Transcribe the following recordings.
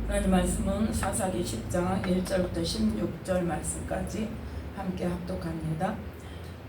하나님 말씀은 사사기 10장 1절부터 16절 말씀까지 함께 합독합니다.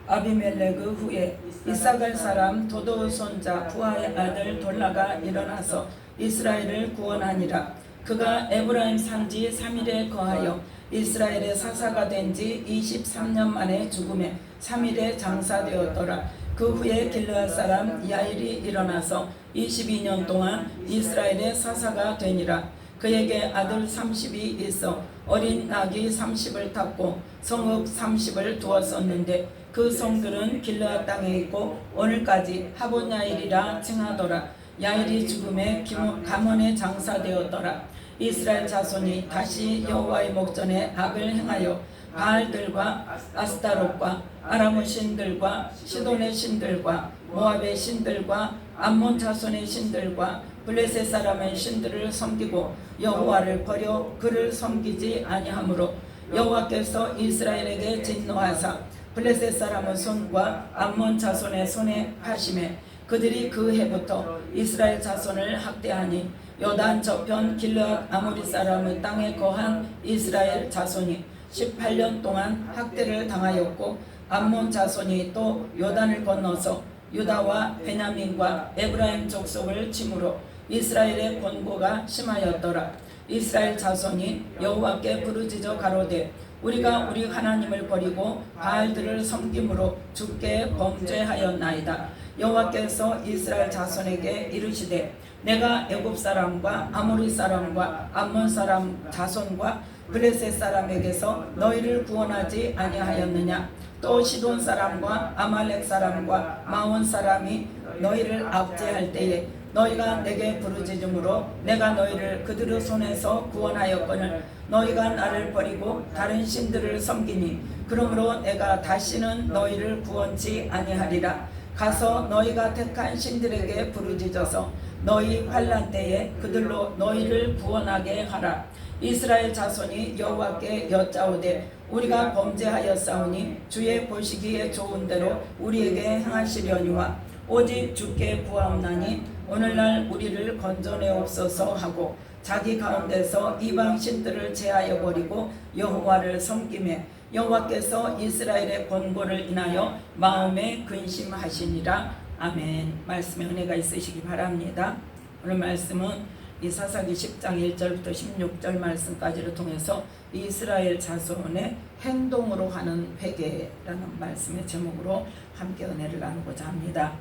아비멜렉 후에 이사갈 사람 도도의 손자 부하의 아들 돌라가 일어나서 이스라엘을 구원하니라. 그가 에브라임 산지 3일에 거하여 이스라엘의 사사가 된 지 23년 만에 죽음에 3일에 장사되었더라. 그 후에 길르앗 사람 야일이 일어나서 22년 동안 이스라엘의 사사가 되니라. 그에게 아들 30이 있어 어린 낙이 30을 탔고 성읍 30을 두었었는데 그 성들은 길르앗 땅에 있고 오늘까지 하본 야일이라 칭하더라. 야일이 죽음에 가문에 장사되었더라. 이스라엘 자손이 다시 여호와의 목전에 악을 행하여 바알들과 아스타롯과 아람의 신들과 시돈의 신들과 모압의 신들과 암몬 자손의 신들과 블레셋 사람의 신들을 섬기고 여호와를 버려 그를 섬기지 아니하므로 여호와께서 이스라엘에게 진노하사 블레셋 사람의 손과 암몬 자손의 손에 하심에 그들이 그 해부터 이스라엘 자손을 학대하니 요단 저편 길르앗 아모리 사람의 땅에 거한 이스라엘 자손이 18년 동안 학대를 당하였고 암몬 자손이 또 요단을 건너서 유다와 베냐민과 에브라임 족속을 침으로 이스라엘의 권고가 심하였더라. 이스라엘 자손이 여호와께 부르짖어 가로되 우리가 우리 하나님을 버리고 바알들을 섬김으로 주께 범죄하였나이다. 여호와께서 이스라엘 자손에게 이르시되 내가 애굽 사람과 아모리 사람과 암몬 사람 자손과 블레셋 사람에게서 너희를 구원하지 아니하였느냐. 또 시돈 사람과 아말렉 사람과 마온 사람이 너희를 압제할 때에 너희가 내게 부르짖음으로 내가 너희를 그들의 손에서 구원하였거늘 너희가 나를 버리고 다른 신들을 섬기니 그러므로 내가 다시는 너희를 구원치 아니하리라. 가서 너희가 택한 신들에게 부르짖어서 너희 환난 때에 그들로 너희를 구원하게 하라. 이스라엘 자손이 여호와께 여짜오되 우리가 범죄하였사오니 주의 보시기에 좋은 대로 우리에게 행하시려니와 오직 주께 구하옵나니 오늘날 우리를 건져내옵소서 하고 자기 가운데서 이방 신들을 제하여 버리고 여호와를 섬기매 여호와께서 이스라엘의 권고를 인하여 마음에 근심하시니라. 아멘. 말씀에 은혜가 있으시기 바랍니다. 오늘 말씀은 이 사사기 10장 1절부터 16절 말씀까지를 통해서 이스라엘 자손의 행동으로 하는 회개라는 말씀의 제목으로 함께 은혜를 나누고자 합니다.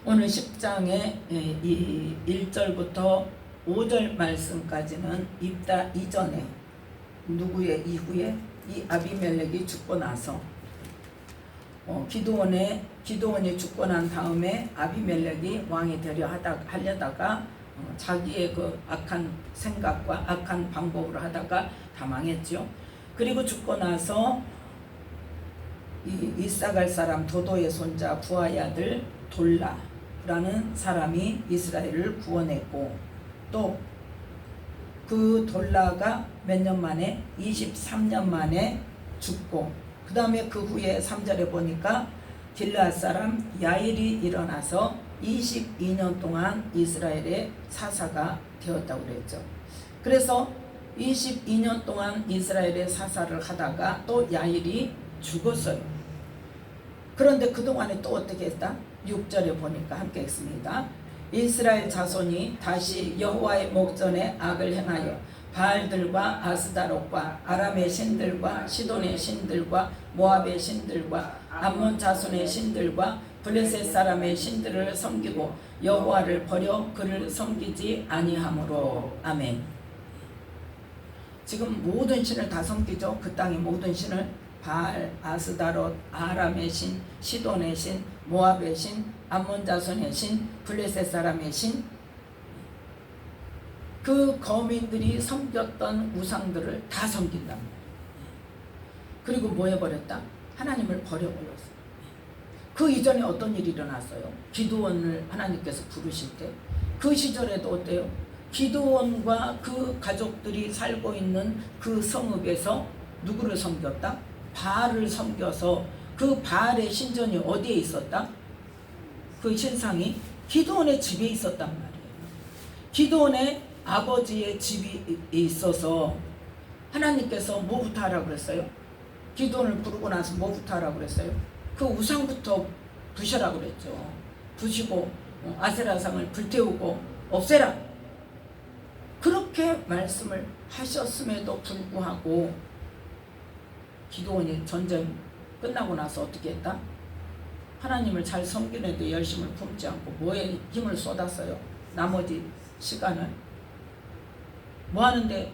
오늘 10장의 이 1절부터 5절 말씀까지는 입다 이전에 누구의 이후에 이 아비멜렉이 죽고 나서 기드온이 죽고 난 다음에 아비멜렉이 왕이 되려 하려다가 자기의 그 악한 생각과 악한 방법으로 하다가 다 망했죠. 그리고 죽고 나서 이 이사갈 사람 도도의 손자 부하의 아들 돌라라는 사람이 이스라엘을 구원했고 또 그 돌라가 몇 년 만에 23년 만에 죽고 그 다음에 그 후에 3절에 보니까 길르앗 사람 야일이 일어나서 22년 동안 이스라엘의 사사가 되었다고 그랬죠. 그래서 22년 동안 이스라엘의 사사를 하다가 또 야일이 죽었어요. 그런데 그동안에 또 어떻게 했다? 6절에 보니까 함께 읽습니다. 이스라엘 자손이 다시 여호와의 목전에 악을 행하여 바알들과 아스다롯과 아람의 신들과 시돈의 신들과 모압의 신들과 암몬 자손의 신들과 블레셋 사람의 신들을 섬기고 여호와를 버려 그를 섬기지 아니하므로. 아멘. 지금 모든 신을 다 섬기죠. 그 땅의 모든 신을 바알, 아스다롯, 아람의 신, 시돈의 신, 모압의 신, 암몬 자손의 신, 블레셋 사람의 신, 그 거민들이 섬겼던 우상들을 다 섬긴단 말이에요. 그리고 뭐 해버렸다? 하나님을 버려버렸어요. 그 이전에 어떤 일이 일어났어요? 기드온을 하나님께서 부르실 때 그 시절에도 어때요? 기드온과 그 가족들이 살고 있는 그 성읍에서 누구를 섬겼다? 바알을 섬겨서 그 바알의 신전이 어디에 있었다? 그 신상이 기드온의 집에 있었단 말이에요. 기드온의 아버지의 집이 있어서 하나님께서 뭐부터 하라고 그랬어요? 기도원을 부르고 나서 뭐부터 하라고 그랬어요? 그 우상부터 부셔라고 그랬죠. 부시고 아세라상을 불태우고 없애라. 그렇게 말씀을 하셨음에도 불구하고 기도원이 전쟁 끝나고 나서 어떻게 했다? 하나님을 잘 섬기는데 열심을 품지 않고 뭐에 힘을 쏟았어요? 나머지 시간을 뭐 하는데?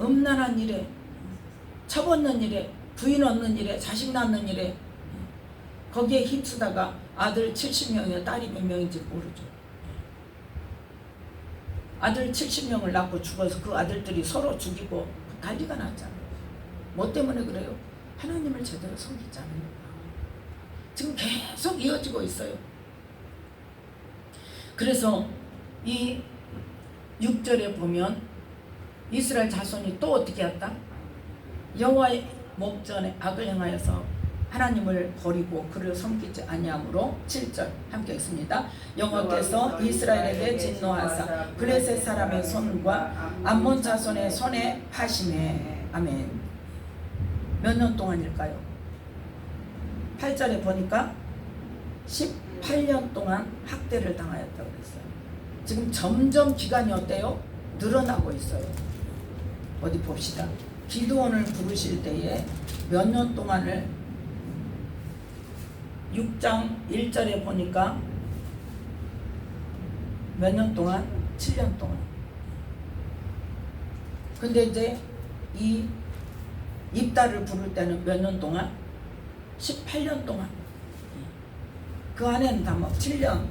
음란한 일에, 첩 얻는 일에, 부인 얻는 일에, 자식 낳는 일에 거기에 힘쓰다가 아들 70명이나 딸이 몇 명인지 모르죠. 아들 70명을 낳고 죽어서 그 아들들이 서로 죽이고 난리가 났잖아요. 뭐 때문에 그래요? 하나님을 제대로 섬기지 않으니까. 지금 계속 이어지고 있어요. 그래서 이 6절에 보면 이스라엘 자손이 또 어떻게 했다? 여호와의 목전에 악을 행하여서 하나님을 버리고 그를 섬기지 아니함으로 7절 함께 읽습니다. 여호와께서 이스라엘에게 진노하사 블레셋 사람의 손과 암몬 자손의 손에 하시네. 아멘. 몇 년 동안일까요? 8절에 보니까 18년 동안 학대를 당하였다고 그랬어요. 지금 점점 기간이 어때요? 늘어나고 있어요. 어디 봅시다. 기드온을 부르실 때에 몇 년 동안을 6장 1절에 보니까 몇 년 동안? 7년 동안. 근데 이제 이 입다를 부를 때는 몇 년 동안? 18년 동안. 그 안에는 다 뭐 7년.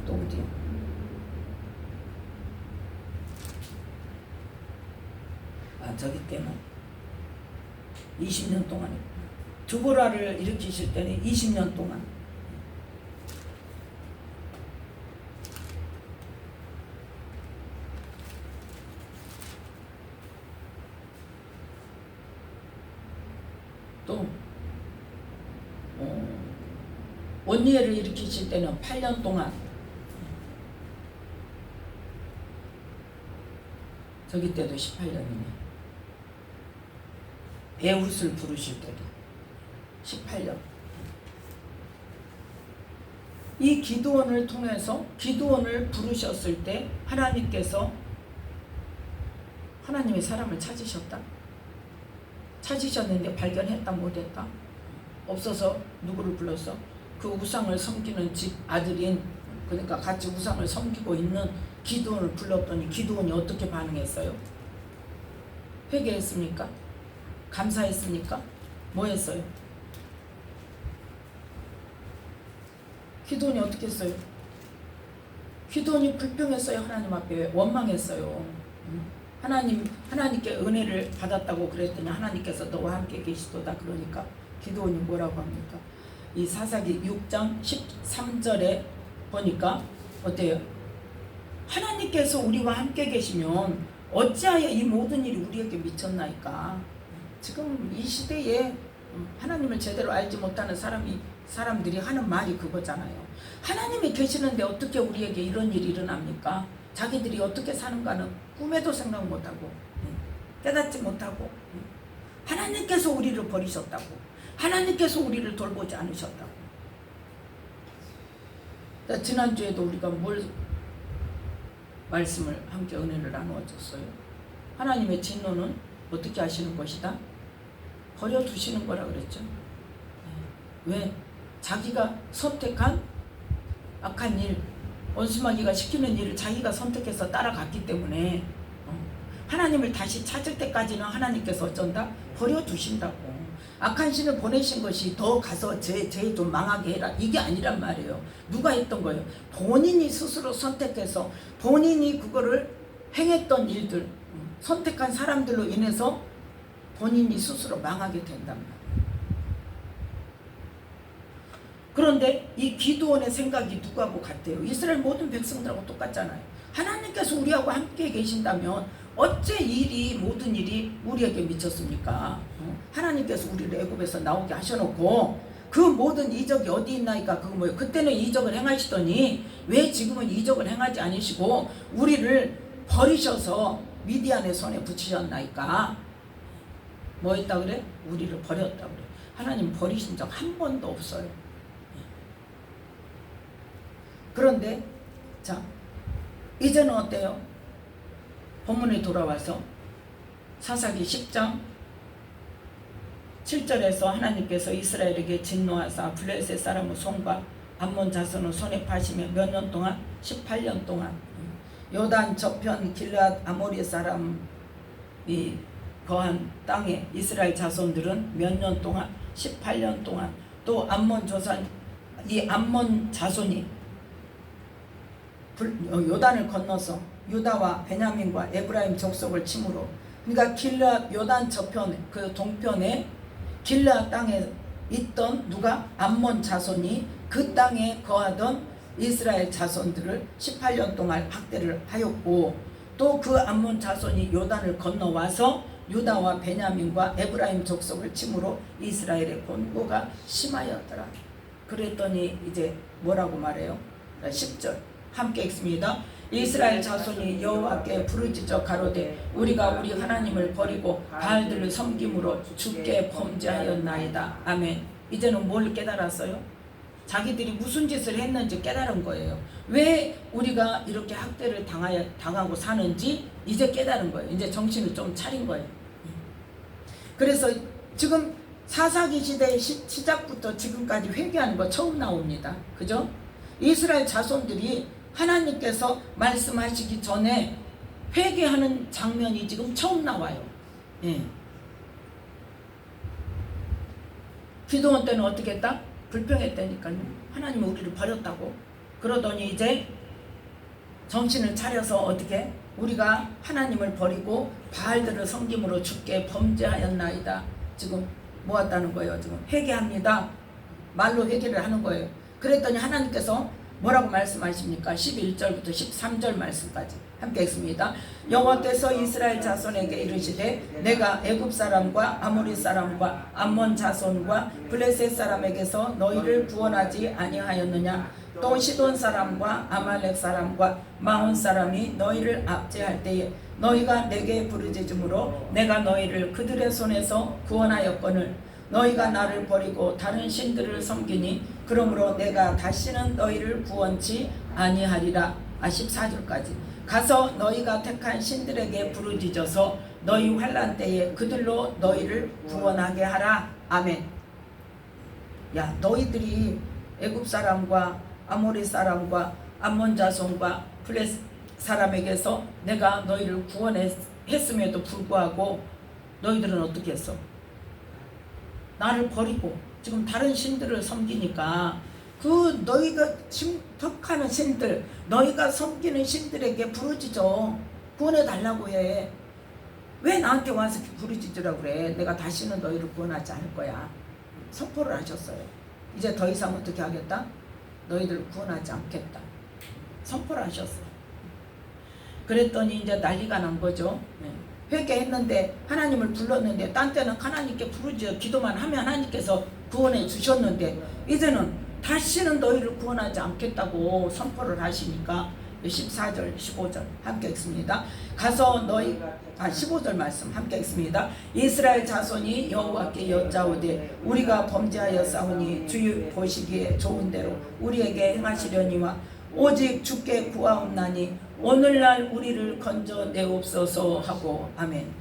또 어디요? 저기 때는 20년 동안이고 두보라를 일으키실 때는 20년 동안. 또 온니엘을 일으키실 때는 8년 동안. 저기 때도 18년이네. 에훗을 부르실 때도 18년. 이 기드온을 통해서 기드온을 부르셨을 때 하나님께서 하나님의 사람을 찾으셨다. 찾으셨는데 발견했다 못했다. 없어서 누구를 불렀어? 그 우상을 섬기는 집 아들인, 그러니까 같이 우상을 섬기고 있는 기드온을 불렀더니 기드온이 어떻게 반응했어요? 회개했습니까? 감사했습니까? 뭐 했어요? 기드온이 어떻게 했어요? 기드온이 불평했어요. 하나님 앞에 원망했어요. 하나님께 은혜를 받았다고 그랬더니 하나님께서 너와 함께 계시도다. 그러니까 기드온이 뭐라고 합니까? 이 사사기 6장 13절에 보니까 어때요? 하나님께서 우리와 함께 계시면 어찌하여 이 모든 일이 우리에게 미쳤나이까? 지금 이 시대에 하나님을 제대로 알지 못하는 사람들이 하는 말이 그거잖아요. 하나님이 계시는데 어떻게 우리에게 이런 일이 일어납니까? 자기들이 어떻게 사는가는 꿈에도 생각 못하고 깨닫지 못하고 하나님께서 우리를 버리셨다고, 하나님께서 우리를 돌보지 않으셨다고. 지난주에도 우리가 뭘 말씀을 함께 은혜를 나누어줬어요. 하나님의 진노는 어떻게 하시는 것이다? 버려두시는 거라 그랬죠. 왜? 자기가 선택한 악한 일, 원수마귀가 시키는 일을 자기가 선택해서 따라갔기 때문에 하나님을 다시 찾을 때까지는 하나님께서 어쩐다? 버려두신다고. 악한 신을 보내신 것이 더 가서 쟤 좀 망하게 해라, 이게 아니란 말이에요. 누가 했던 거예요? 본인이 스스로 선택해서 본인이 그거를 행했던 일들, 선택한 사람들로 인해서 본인이 스스로 망하게 된단 말이에요. 그런데 이 기드온의 생각이 누구하고 같아요? 이스라엘 모든 백성들하고 똑같잖아요. 하나님께서 우리하고 함께 계신다면 어째 모든 일이 우리에게 미쳤습니까? 하나님께서 우리를 애굽에서 나오게 하셔놓고 그 모든 이적이 어디 있나이까. 그거 뭐예요? 그때는 이적을 행하시더니 왜 지금은 이적을 행하지 않으시고 우리를 버리셔서 미디안의 손에 붙이셨나이까. 뭐 했다 그래? 우리를 버렸다 그래. 하나님 버리신 적 한 번도 없어요. 그런데 자, 이제는 어때요? 본문에 돌아와서 사사기 10장 7절에서 하나님께서 이스라엘에게 진노하사 블레셋 사람의 손과 암몬 자손의 손에 파시며 몇 년 동안? 18년 동안 요단 저편 길앗 아모리 사람이 거한 땅에 이스라엘 자손들은 몇 년 동안? 18년 동안. 또 암몬 조선, 이 암몬 자손이 요단을 건너서 유다와 베냐민과 에브라임 족속을 침으로, 그러니까 길앗 요단 저편 그 동편에 길앗 땅에 있던 누가? 암몬 자손이 그 땅에 거하던 이스라엘 자손들을 18년 동안 학대를 하였고, 또 그 암몬 자손이 요단을 건너와서 유다와 베냐민과 에브라임 족속을 침으로 이스라엘의 권고가 심하였더라. 그랬더니 이제 뭐라고 말해요? 10절 함께 읽습니다. 이스라엘 자손이 여호와께 부르짖어 가로되 우리가 우리 하나님을 버리고 바알들을 섬김으로 주께 범죄하였나이다. 아멘. 이제는 뭘 깨달았어요? 자기들이 무슨 짓을 했는지 깨달은 거예요. 왜 우리가 이렇게 학대를 당하고 사는지 이제 깨달은 거예요. 이제 정신을 좀 차린 거예요. 그래서 지금 사사기 시대의 시작부터 지금까지 회개하는 거 처음 나옵니다. 그죠? 이스라엘 자손들이 하나님께서 말씀하시기 전에 회개하는 장면이 지금 처음 나와요. 예. 기도원 때는 어떻게 했다? 불평했다니까요. 하나님은 우리를 버렸다고. 그러더니 이제 정신을 차려서 어떻게? 우리가 하나님을 버리고 바알들을 섬김으로 주께 범죄하였나이다. 지금 모았다는 거예요. 지금 회개합니다. 말로 회개를 하는 거예요. 그랬더니 하나님께서 뭐라고 말씀하십니까? 11절부터 13절 말씀까지 함께 읽습니다. 여호와께서 이스라엘 자손에게 이르시되 내가 애굽 사람과 아모리 사람과 암몬 자손과 블레셋 사람에게서 너희를 구원하지 아니하였느냐? 또 시돈 사람과 아말렉 사람과 마온 사람이 너희를 압제할 때에 너희가 내게 부르짖음으로 내가 너희를 그들의 손에서 구원하였거늘 너희가 나를 버리고 다른 신들을 섬기니 그러므로 내가 다시는 너희를 구원치 아니하리라. 14절까지 가서 너희가 택한 신들에게 부르짖어서 너희 환난 때에 그들로 너희를 구원하게 하라. 아멘. 야, 너희들이 애굽 사람과 아모리 사람과 암몬 자손과 블레셋 사람에게서 내가 너희를 구원했음에도 불구하고 너희들은 어떻게 했어? 나를 버리고 지금 다른 신들을 섬기니까 그 너희가 택하는 신들, 너희가 섬기는 신들에게 부르짖어. 구원해달라고 해. 왜 나한테 와서 부르짖으라고 그래? 내가 다시는 너희를 구원하지 않을 거야. 선포를 하셨어요. 이제 더 이상 어떻게 하겠다? 너희들을 구원하지 않겠다. 선포를 하셨어. 그랬더니 이제 난리가 난 거죠. 회개했는데 하나님을 불렀는데 딴 때는 하나님께 부르짖어 기도만 하면 하나님께서 구원해 주셨는데 이제는 다시는 너희를 구원하지 않겠다고 선포를 하시니까 14절 15절 함께 읽습니다. 가서 너희 15절 말씀 함께 읽습니다. 이스라엘 자손이 여호와께 여짜오되 우리가 범죄하였사오니 주 보시기에 좋은 대로 우리에게 행하시려니와 오직 주께 구하옵나니 오늘날 우리를 건져내옵소서 하고. 아멘.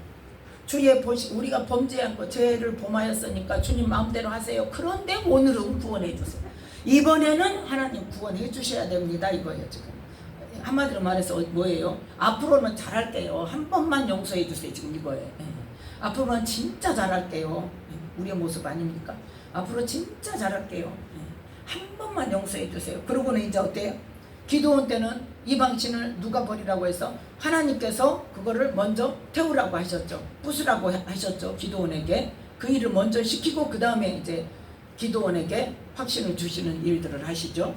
주의 우리가 범죄한 거 죄를 범하였으니까 주님 마음대로 하세요. 그런데 오늘은 구원해 주세요. 이번에는 하나님 구원해 주셔야 됩니다. 이거예요. 지금 한마디로 말해서 뭐예요? 앞으로는 잘할게요. 한 번만 용서해 주세요. 지금 이거예요. 앞으로는 진짜 잘할게요. 우리의 모습 아닙니까? 앞으로 진짜 잘할게요. 한 번만 용서해 주세요. 그러고는 이제 어때요? 기도원 때는 이방신을 누가 버리라고 해서 하나님께서 그거를 먼저 태우라고 하셨죠. 부수라고 하셨죠. 기도원에게 그 일을 먼저 시키고 그 다음에 이제 기도원에게 확신을 주시는 일들을 하시죠.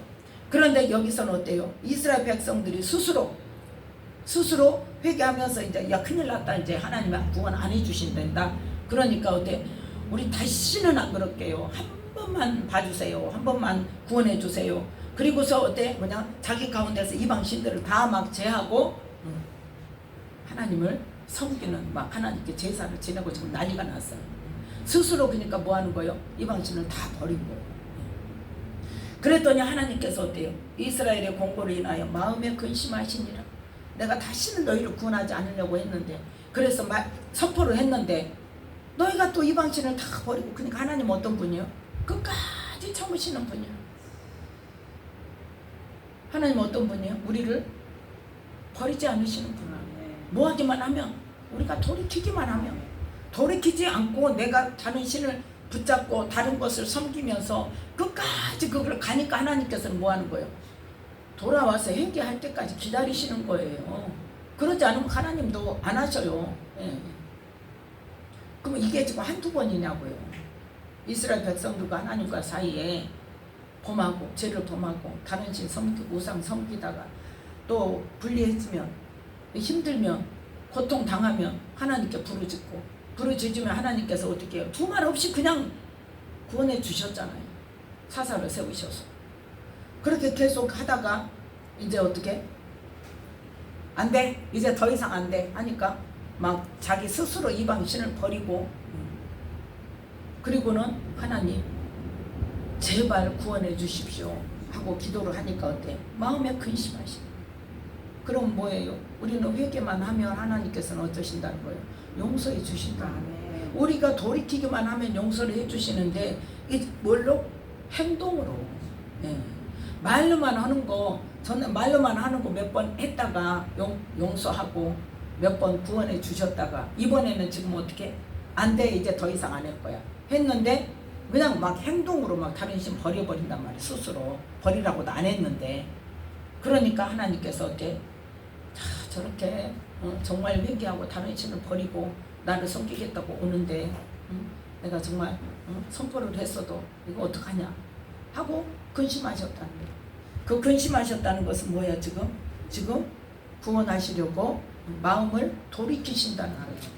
그런데 여기서는 어때요? 이스라엘 백성들이 스스로 회개하면서 이제 야 큰일 났다, 이제 하나님이 구원 안 해주신단다. 그러니까 어때? 우리 다시는 안 그럴게요. 한 번만 봐주세요. 한 번만 구원해 주세요. 그리고서 어때? 그냥 자기 가운데서 이방 신들을 다 막 제하고 하나님을 섬기는 막 하나님께 제사를 지내고 지금 난리가 났어요. 스스로 그러니까 뭐 하는 거예요? 이방 신을 다 버린 거예요. 그랬더니 하나님께서 어때요? 이스라엘의 공고를 인하여 마음에 근심하시니라. 내가 다시는 너희를 구원하지 않으려고 했는데, 그래서 선포를 했는데 너희가 또 이방신을 다 버리고. 그러니까 하나님 어떤 분이요? 끝까지 참으시는 분이요. 하나님 어떤 분이요? 우리를 버리지 않으시는 분이요. 뭐 하기만 하면, 우리가 돌이키기만 하면, 돌이키지 않고 내가 다른 신을 붙잡고 다른 것을 섬기면서 끝까지 그걸 가니까 하나님께서는 뭐 하는 거예요? 돌아와서 회개할 때까지 기다리시는 거예요. 그러지 않으면 하나님도 안 하셔요. 예. 그럼 이게 지금 한두 번이냐고요. 이스라엘 백성들과 하나님과 사이에 범하고 죄를 범하고 다른 신 섬기고 우상 섬기다가 또 분리해지면, 힘들면, 고통당하면 하나님께 부르짖고, 부르짖으면 하나님께서 어떻게 해요? 두말 없이 그냥 구원해 주셨잖아요. 사사를 세우셔서. 그렇게 계속 하다가 이제 어떻게? 안 돼. 이제 더 이상 안 돼. 하니까 막 자기 스스로 이방신을 버리고, 그리고는 하나님 제발 구원해 주십시오 하고 기도를 하니까 어때? 마음에 근심하시. 그럼 뭐예요? 우리는 회개만 하면 하나님께서는 어떠신다는 거예요? 용서해 주신다. 우리가 돌이키기만 하면 용서를 해 주시는데, 이 뭘로? 행동으로. 예. 말로만 하는 거, 저는 말로만 하는 거 몇 번 했다가 용서하고 몇 번 구원해 주셨다가 이번에는 지금 어떻게? 안 돼. 이제 더 이상 안 할 거야. 했는데 그냥 막 행동으로 막 다른 신 버려버린단 말이야. 스스로 버리라고도 안 했는데. 그러니까 하나님께서 어때? 저렇게 정말 회개하고 다른 신을 버리고 나를 섬기겠다고 오는데 내가 정말 선포를 했어도 이거 어떡하냐 하고 근심하셨다는 거예요. 그 근심하셨다는 것은 뭐야? 지금 구원하시려고 마음을 돌이키신다는 거죠.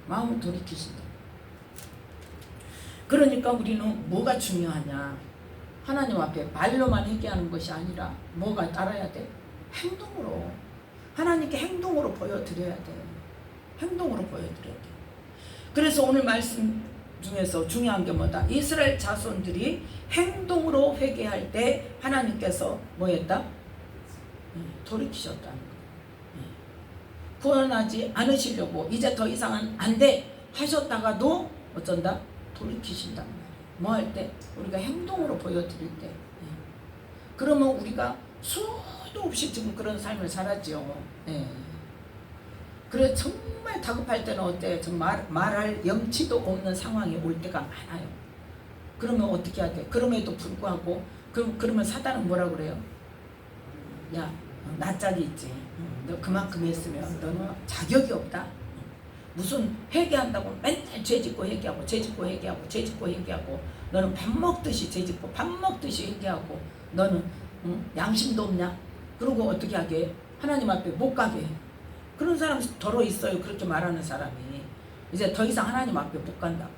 마음을 돌이키신다. 그러니까 우리는 뭐가 중요하냐? 하나님 앞에 말로만 회개하는 것이 아니라 뭐가 따라야 돼? 행동으로. 하나님께 행동으로 보여드려야 돼. 행동으로 보여드려야 돼. 그래서 오늘 말씀 중에서 중요한 게 뭐다? 이스라엘 자손들이 행동으로 회개할 때 하나님께서 뭐 했다? 돌이키셨다는 거예요. 구원하지 않으시려고 이제 더 이상은 안 돼 하셨다가도 어쩐다? 돌이키신다. 뭐 할 때? 우리가 행동으로 보여드릴 때. 그러면 우리가 수도 없이 지금 그런 삶을 살았죠. 그래 정말 다급할 때는 어때? 정말 말할 염치도 없는 상황이 올 때가 많아요. 그러면 어떻게 해야 돼? 그럼에도 불구하고 그러면 사단은 뭐라 그래요? 야, 나 짝이 있지. 너 그만큼 했으면 너는 자격이 없다. 무슨 회개한다고 맨날 죄짓고 회개하고 죄짓고 회개하고 죄짓고 회개하고 너는 밥 먹듯이 죄짓고 밥 먹듯이 회개하고 너는 양심도 없냐? 그러고 어떻게 하게? 하나님 앞에 못 가게 해. 그런 사람 더러 있어요. 그렇게 말하는 사람이 이제 더 이상 하나님 앞에 못 간다.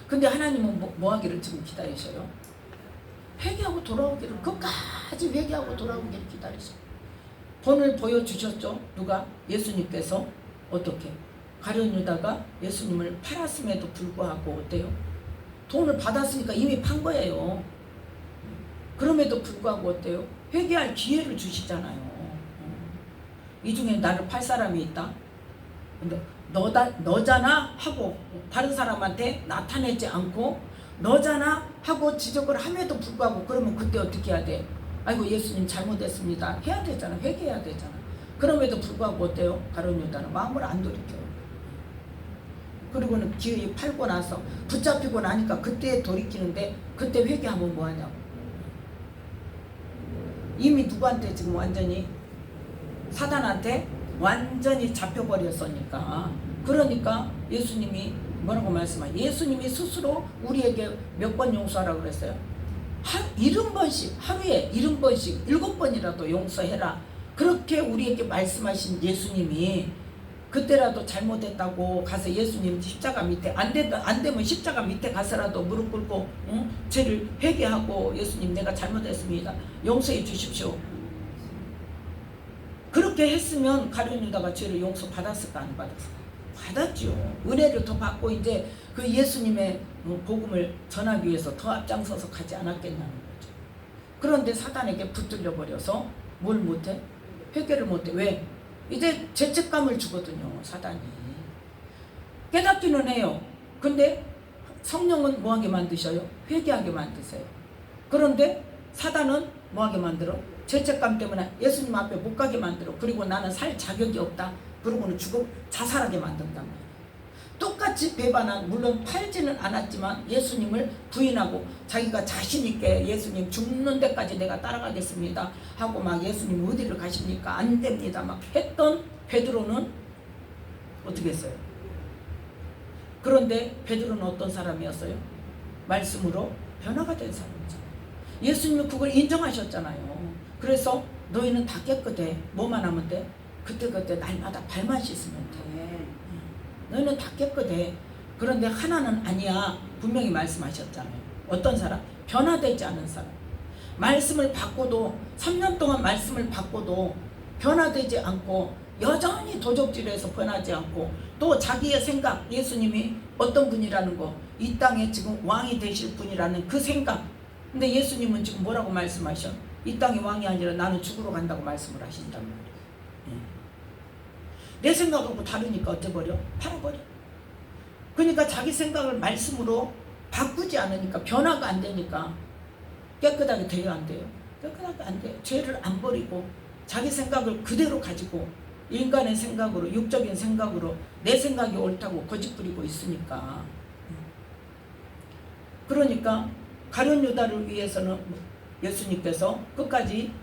근데 하나님은 뭐 하기를 지금 기다리셔요? 회개하고 돌아오기를, 끝까지 회개하고 돌아오기를 기다리셔요. 본을 보여주셨죠. 누가? 예수님께서. 어떻게? 가룟 유다가 예수님을 팔았음에도 불구하고 어때요? 돈을 받았으니까 이미 판 거예요. 그럼에도 불구하고 어때요? 회개할 기회를 주시잖아요. 이 중에 나를 팔 사람이 있다. 근데 너잖아 하고 다른 사람한테 나타내지 않고 너잖아 하고 지적을 함에도 불구하고, 그러면 그때 어떻게 해야 돼? 아이고 예수님 잘못했습니다 해야 되잖아. 회개해야 되잖아. 그럼에도 불구하고 어때요? 가룟 유다는 마음을 안 돌이켜요. 그리고는 기회에 팔고 나서 붙잡히고 나니까 그때 돌이키는데, 그때 회개하면 뭐하냐고. 이미 누구한테 지금 완전히 사단한테 완전히 잡혀버렸으니까. 그러니까 예수님이 뭐라고 말씀하세요? 예수님이 스스로 우리에게 몇 번 용서하라고 그랬어요? 70번씩, 하루에 70번씩 7번이라도 용서해라. 그렇게 우리에게 말씀하신 예수님이 그때라도 잘못했다고 가서 예수님 십자가 밑에 안 되면 십자가 밑에 가서라도 무릎 꿇고 죄를 회개하고 예수님 내가 잘못했습니다. 용서해 주십시오. 그렇게 했으면 가룟 유다가 죄를 용서받았을까 안 받았을까? 받았죠. 은혜를 더 받고 이제 그 예수님의 복음을 전하기 위해서 더 앞장서서 가지 않았겠냐는 거죠. 그런데 사단에게 붙들려 버려서 뭘 못해? 회개를 못해. 왜? 이제 죄책감을 주거든요. 사단이. 깨닫기는 해요. 근데 성령은 뭐하게 만드셔요? 회개하게 만드세요. 그런데 사단은 뭐하게 만들어? 죄책감 때문에 예수님 앞에 못 가게 만들어. 그리고 나는 살 자격이 없다. 그러고는 자살하게 만든단 말이에요. 똑같이 배반한, 물론 팔지는 않았지만 예수님을 부인하고 자기가 자신 있게 예수님 죽는 데까지 내가 따라가겠습니다 하고 막 예수님 어디를 가십니까? 안 됩니다 막 했던 베드로는 어떻게 했어요? 그런데 베드로는 어떤 사람이었어요? 말씀으로 변화가 된 사람이잖아요. 예수님은 그걸 인정하셨잖아요. 그래서 너희는 다 깨끗해. 뭐만 하면 돼? 그때그때 날마다 발만 씻으면 돼. 너희는 다 깨끗해. 그런데 하나는 아니야. 분명히 말씀하셨잖아요. 어떤 사람? 변화되지 않은 사람. 말씀을 받고도 3년 동안 말씀을 받고도 변화되지 않고 여전히 도적질해서 변하지 않고 또 자기의 생각, 예수님이 어떤 분이라는 거, 이 땅에 지금 왕이 되실 분이라는 그 생각. 근데 예수님은 지금 뭐라고 말씀하셔? 이 땅이 왕이 아니라 나는 죽으러 간다고 말씀을 하신단 말이에요. 내 생각하고 다르니까 어째버려? 팔아버려. 그러니까 자기 생각을 말씀으로 바꾸지 않으니까 변화가 안 되니까 깨끗하게 돼요? 안 돼요? 깨끗하게 안 돼요. 죄를 안 버리고 자기 생각을 그대로 가지고 인간의 생각으로, 육적인 생각으로 내 생각이 옳다고 거짓부리고 있으니까. 그러니까 가룟 유다를 위해서는 예수님께서 끝까지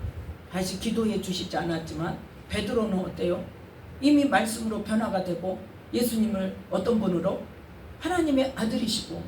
다시 기도해 주시지 않았지만 베드로는 어때요? 이미 말씀으로 변화가 되고 예수님을 어떤 분으로? 하나님의 아들이시고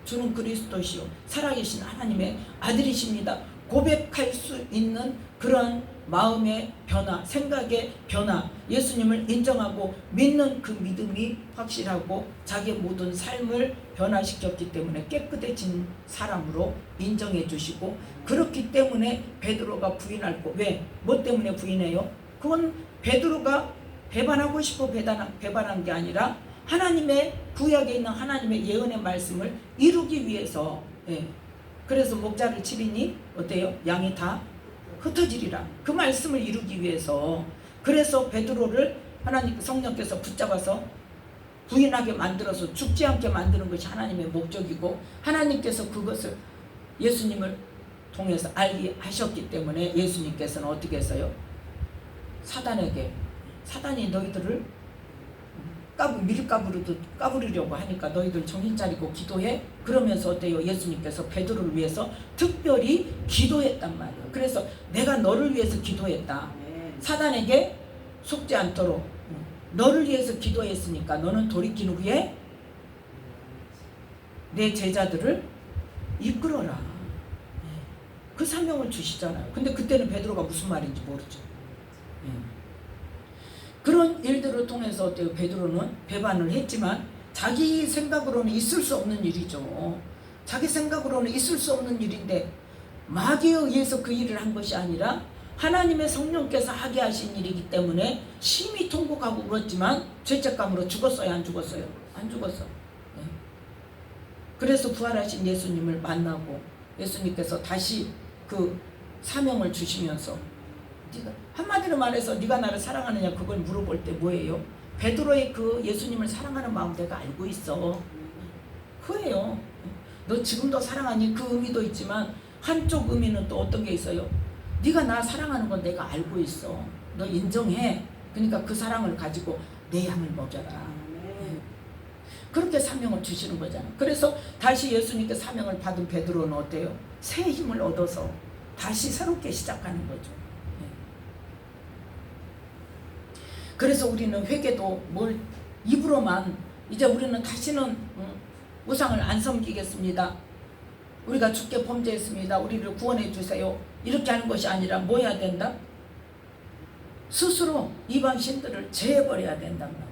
주는 그리스도시요 살아계신 하나님의 아들이십니다. 고백할 수 있는 그러한 마음의 변화, 생각의 변화, 예수님을 인정하고 믿는 그 믿음이 확실하고 자기의 모든 삶을 변화시켰기 때문에 깨끗해진 사람으로 인정해 주시고, 그렇기 때문에 베드로가 부인할 거. 왜? 뭐 때문에 부인해요? 그건 베드로가 배반하고 싶어 배반한 게 아니라 하나님의 구약에 있는 하나님의 예언의 말씀을 이루기 위해서. 그래서 목자를 치리니 어때요? 양이 다 흩어지리라. 그 말씀을 이루기 위해서. 그래서 베드로를 하나님 성령께서 붙잡아서 부인하게 만들어서 죽지 않게 만드는 것이 하나님의 목적이고, 하나님께서 그것을 예수님을 통해서 알게 하셨기 때문에 예수님께서는 어떻게 했어요? 사단이 너희들을 까부리려고 하니까 너희들 정신 차리고 기도해. 그러면서 어때요? 예수님께서 베드로를 위해서 특별히 기도했단 말이에요. 그래서 내가 너를 위해서 기도했다. 사단에게 속지 않도록 너를 위해서 기도했으니까 너는 돌이킨 후에 내 제자들을 이끌어라. 그 사명을 주시잖아요. 근데 그때는 베드로가 무슨 말인지 모르죠. 그런 일들을 통해서 어때요? 베드로는 배반을 했지만 자기 생각으로는 있을 수 없는 일이죠. 자기 생각으로는 있을 수 없는 일인데 마귀에 의해서 그 일을 한 것이 아니라 하나님의 성령께서 하게 하신 일이기 때문에 심히 통곡하고 울었지만 죄책감으로 죽었어요? 안 죽었어요? 안 죽었어. 그래서 부활하신 예수님을 만나고 예수님께서 다시 그 사명을 주시면서 한마디로 말해서 네가 나를 사랑하느냐 그걸 물어볼 때 뭐예요? 베드로의 그 예수님을 사랑하는 마음 내가 알고 있어. 그예요. 너 지금도 사랑하니? 그 의미도 있지만 한쪽 의미는 또 어떤 게 있어요? 네가 나 사랑하는 건 내가 알고 있어. 너 인정해. 그러니까 그 사랑을 가지고 내 양을 먹여라. 그렇게 사명을 주시는 거잖아요. 그래서 다시 예수님께 사명을 받은 베드로는 어때요? 새 힘을 얻어서 다시 새롭게 시작하는 거죠. 그래서 우리는 회개도 입으로만 이제 우리는 다시는 우상을 안 섬기겠습니다. 우리가 주께 범죄했습니다. 우리를 구원해 주세요. 이렇게 하는 것이 아니라 뭐 해야 된다? 스스로 이방 신들을 제해버려야 된단 말이에요.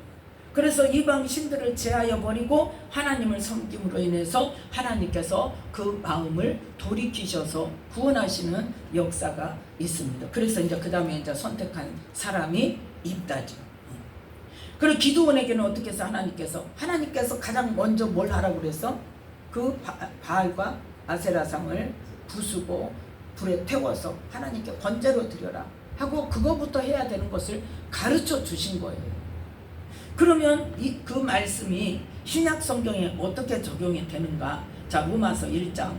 그래서 이방 신들을 제하여 버리고 하나님을 섬김으로 인해서 하나님께서 그 마음을 돌이키셔서 구원하시는 역사가 있습니다. 그래서 이제 그 다음에 이제 선택한 사람이 입다죠. 그리고 기드온에게는 어떻게 해서 하나님께서 가장 먼저 뭘 하라고 그랬어? 그 바알과 아세라상을 부수고 불에 태워서 하나님께 번제로 드려라 하고 그거부터 해야 되는 것을 가르쳐 주신 거예요. 그러면 그 말씀이 신약 성경에 어떻게 적용이 되는가? 자, 로마서 1장.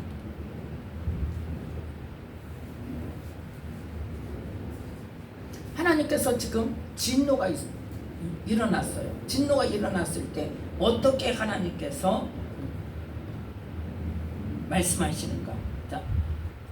하나님께서 지금 진노가 일어났어요. 진노가 일어났을 때 어떻게 하나님께서 말씀하시는가? 자,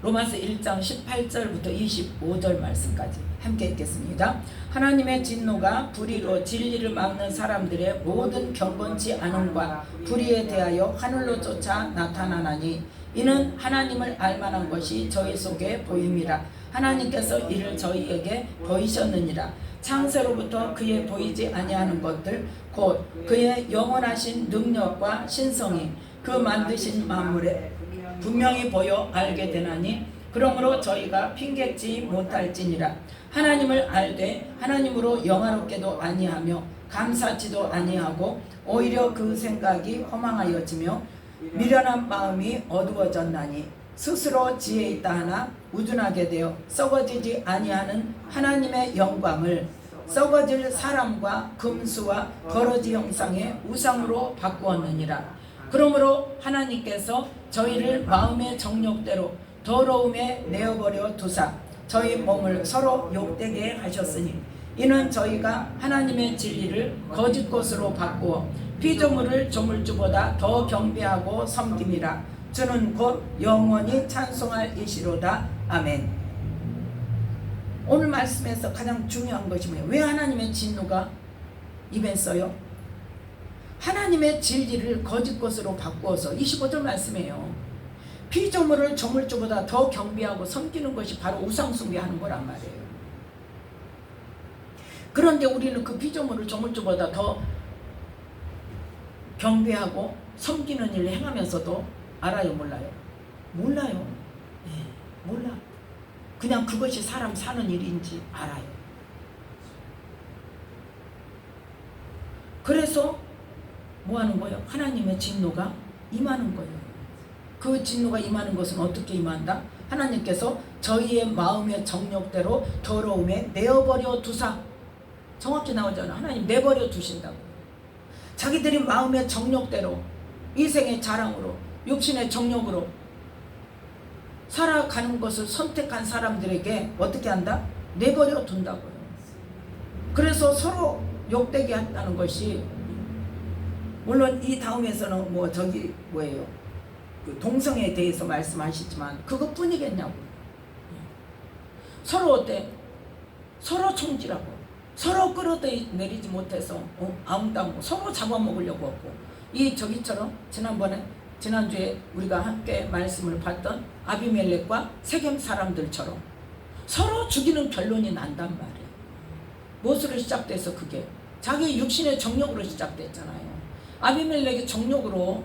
로마서 1장 18절부터 25절 말씀까지 함께 읽겠습니다. 하나님의 진노가 불의로 진리를 막는 사람들의 모든 경건치 않음과 불의에 대하여 하늘로 쫓아 나타나나니 이는 하나님을 알만한 것이 저희 속에 보임이라. 하나님께서 이를 저희에게 보이셨느니라. 창세로부터 그의 보이지 아니하는 것들 곧 그의 영원하신 능력과 신성이 그 만드신 만물에 분명히 보여 알게 되나니 그러므로 저희가 핑계치 못할지니라. 하나님을 알되 하나님으로 영화롭게도 아니하며 감사치도 아니하고 오히려 그 생각이 허망하여지며 미련한 마음이 어두워졌나니 스스로 지혜 있다 하나 우둔하게 되어 썩어지지 아니하는 하나님의 영광을 썩어질 사람과 금수와 버러지 형상의 우상으로 바꾸었느니라. 그러므로 하나님께서 저희를 마음의 정욕대로 더러움에 내어버려 두사 저희 몸을 서로 욕되게 하셨으니 이는 저희가 하나님의 진리를 거짓 것으로 바꾸어 피조물을 조물주보다 더 경배하고 섬김이라. 주는 곧 영원히 찬송할 이시로다. 아멘. 오늘 말씀에서 가장 중요한 것이 뭐예요? 왜 하나님의 진노가 임했어요? 하나님의 진리를 거짓 것으로 바꾸어서 25절 말씀이에요. 피조물을 조물주보다 더 경배하고 섬기는 것이 바로 우상숭배하는 거란 말이에요. 그런데 우리는 그 피조물을 조물주보다 더 경배하고 섬기는 일을 행하면서도 알아요, 몰라요? 몰라요. 예, 몰라. 그냥 그것이 사람 사는 일인지 알아요. 그래서 뭐 하는 거예요? 하나님의 진노가 임하는 거예요. 그 진노가 임하는 것은 어떻게 임한다? 하나님께서 저희의 마음의 정욕대로 더러움에 내어버려 두사. 정확히 나오잖아. 하나님 내버려 두신다고. 자기들이 마음의 정욕대로 이생의 자랑으로 육신의 정욕으로 살아가는 것을 선택한 사람들에게 어떻게 한다? 내버려 둔다고요. 그래서 서로 욕되게 한다는 것이, 물론 이 다음에서는 뭐 저기 뭐예요? 그 동성애에 대해서 말씀하시지만 그것뿐이겠냐고. 서로 어때? 서로 총질하고 서로 끌어내리지 못해서 아웅다웅 서로 잡아먹으려고 하고, 이 저기처럼 지난주에 우리가 함께 말씀을 봤던 아비멜렉과 세겜 사람들처럼 서로 죽이는 결론이 난단 말이에요. 무엇으로 시작돼서 그게 자기 육신의 정욕으로 시작됐잖아요. 아비멜렉의 정욕으로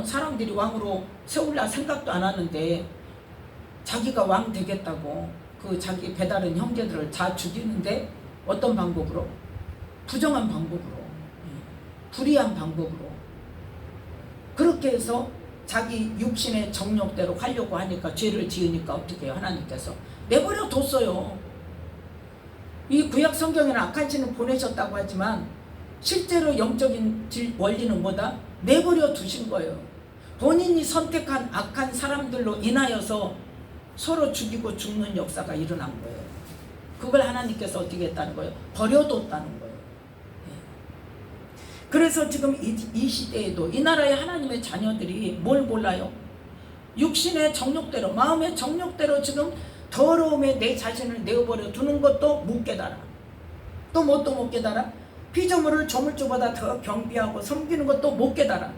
사람들이 왕으로 세울라 생각도 안 하는데 자기가 왕 되겠다고 그 자기 배다른 형제들을 다 죽이는데 어떤 방법으로? 부정한 방법으로, 불의한 방법으로 그렇게 해서 자기 육신의 정욕대로 하려고 하니까 죄를 지으니까 어떻게 해요? 하나님께서 내버려 뒀어요. 이 구약 성경에는 악한 신을 보내셨다고 하지만 실제로 영적인 원리는 뭐다? 내버려 두신 거예요. 본인이 선택한 악한 사람들로 인하여서 서로 죽이고 죽는 역사가 일어난 거예요. 그걸 하나님께서 어떻게 했다는 거예요? 버려뒀다는 거예요. 그래서 지금 이 시대에도 이 나라의 하나님의 자녀들이 뭘 몰라요? 육신의 정욕대로, 마음의 정욕대로 지금 더러움에 내 자신을 내어버려 두는 것도 못 깨달아. 또 뭣도 못 깨달아? 피조물을 조물주보다 더 경배하고 섬기는 것도 못 깨달아.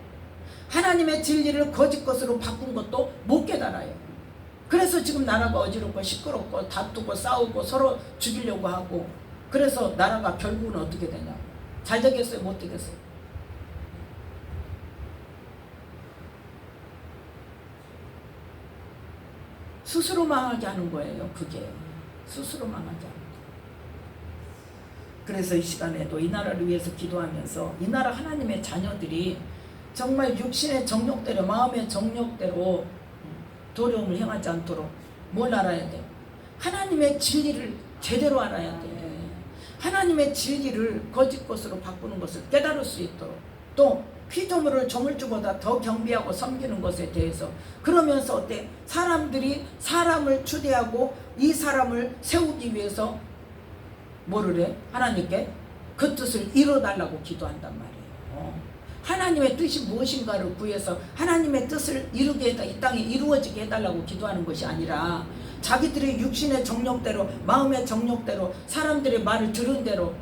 하나님의 진리를 거짓 것으로 바꾼 것도 못 깨달아요. 그래서 지금 나라가 어지럽고 시끄럽고 다투고 싸우고 서로 죽이려고 하고 그래서 나라가 결국은 어떻게 되냐? 잘 되겠어요? 못 되겠어요? 스스로 망하게 하는 거예요. 그게 스스로 망하게 하는 거예요. 그래서 이 시간에도 이 나라를 위해서 기도하면서 이 나라 하나님의 자녀들이 정말 육신의 정욕대로 마음의 정욕대로 도려움을 행하지 않도록 뭘 알아야 돼? 하나님의 진리를 제대로 알아야 돼. 하나님의 진리를 거짓 것으로 바꾸는 것을 깨달을 수 있도록, 또 피조물을 조물주보다 더 경배하고 섬기는 것에 대해서, 그러면서 어때? 사람들이 사람을 추대하고 이 사람을 세우기 위해서 뭐를 해? 하나님께 그 뜻을 이뤄달라고 기도한단 말이에요. 하나님의 뜻이 무엇인가를 구해서 하나님의 뜻을 이루게 해다, 이 땅에 이루어지게 해달라고 기도하는 것이 아니라 자기들의 육신의 정욕대로 마음의 정욕대로 사람들의 말을 들은 대로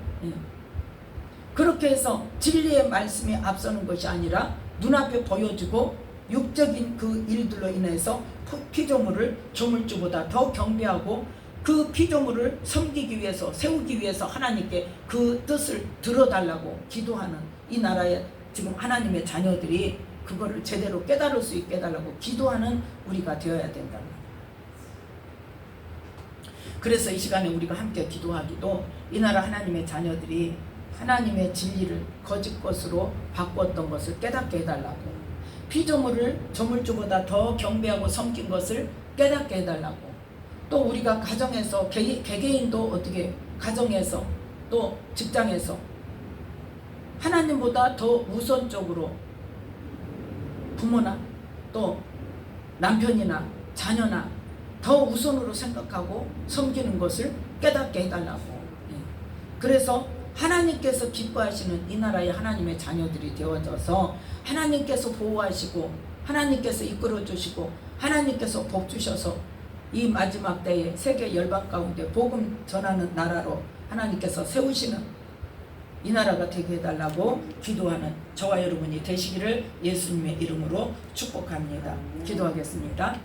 그렇게 해서 진리의 말씀이 앞서는 것이 아니라 눈앞에 보여지고 육적인 그 일들로 인해서 피조물을 조물주보다 더 경배하고 그 피조물을 섬기기 위해서 세우기 위해서 하나님께 그 뜻을 들어달라고 기도하는 이 나라의 지금 하나님의 자녀들이 그거를 제대로 깨달을 수 있게 해달라고 기도하는 우리가 되어야 된다는 거예요. 그래서 이 시간에 우리가 함께 기도하기도 이 나라 하나님의 자녀들이 하나님의 진리를 거짓 것으로 바꾸었던 것을 깨닫게 해달라고, 피조물을 조물주보다 더 경배하고 섬긴 것을 깨닫게 해달라고, 또 우리가 가정에서 개개인도 어떻게 가정에서 또 직장에서 하나님보다 더 우선적으로 부모나 또 남편이나 자녀나 더 우선으로 생각하고 섬기는 것을 깨닫게 해달라고. 그래서 하나님께서 기뻐하시는 이 나라의 하나님의 자녀들이 되어져서 하나님께서 보호하시고 하나님께서 이끌어 주시고 하나님께서 복 주셔서 이 마지막 때에 세계 열방 가운데 복음 전하는 나라로 하나님께서 세우시는 이 나라가 되게 해달라고 기도하는 저와 여러분이 되시기를 예수님의 이름으로 축복합니다. 기도하겠습니다.